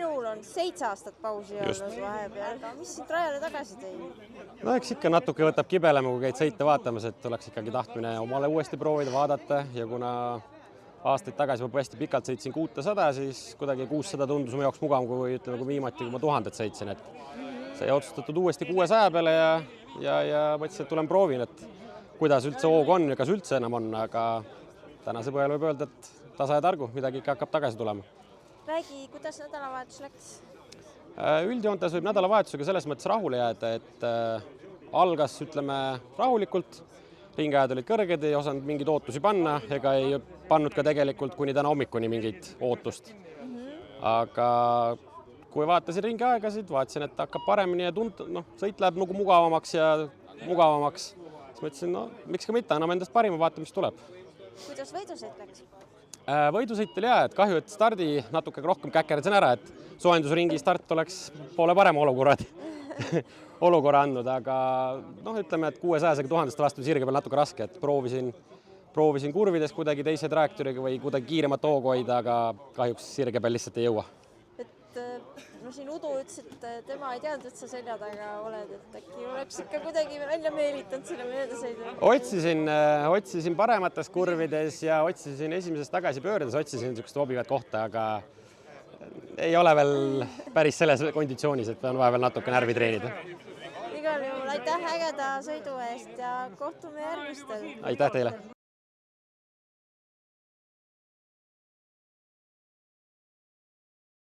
sinul on 7 aastat pausi olnud vahepeal. Mis sind rajale tagasi tõi? No eks ikka natuke võtab kibelema, kui käid sõita vaatamas, et oleks ikkagi tahtmine omale uuesti proovida, vaadata ja kuna aastaid tagasi ma hästi pikalt sõitsin 600, siis kuidagi 600 tundus mu jaoks mugav, kui ütleme, kui viimati, kui ma 1000 sõitsin, et sai otsustatud uuesti 600 peale ja mõtlesin, et tulen proovin, et kuidas üldse hoog on ja kas üldse enam on, aga tänase põhjal võib öelda, et tasa ja targu, midagi ikka hakkab tagasi tulema. Räägi, kuidas nädalavahetus läks? Üldjoontes võib nädalavahetusega selles mõttes rahule jääda, et algas, ütleme, rahulikult, ringeajad olid kõrged, ei osanud mingeid ootusi panna, ega ei pannud ka tegelikult kuni täna hommikuni mingit ootust. Aga kui vaatasin ringeaegasid, vaatasin, et hakkab paremini ja sõit läheb nagu mugavamaks, siis mõtlesin, miks ka mitte, anname endast parima, vaatame, mis tuleb. Kuidas võidusõit läks? Võidusõit oli hea, et kahju, et stardi natuke rohkem käkerdasin ära, et soojendusringi start oleks poole parema olukorra andnud, aga ütleme, et 600-ga 1000 vastu sirge peal natuke raske, et proovisin kurvides kuidagi teise trajektooriga või kuidagi kiiremat hoogu hoida, aga kahjuks sirge peal lihtsalt ei jõua. Siin Udu ütles, et tema ei teadnud, et sa selja taga oled, et äkki oleks ikka kuidagi välja meelitanud selle möödasõidu. Otsisin paremates kurvides ja otsisin esimeses tagasipöördes, otsisin niisugust sobivat kohta, aga ei ole veel päris selles konditsioonis, et on vaja veel natuke närvi treenida. Igal juhul aitäh ägeda sõidu eest ja kohtume järgmistel. Aitäh teile!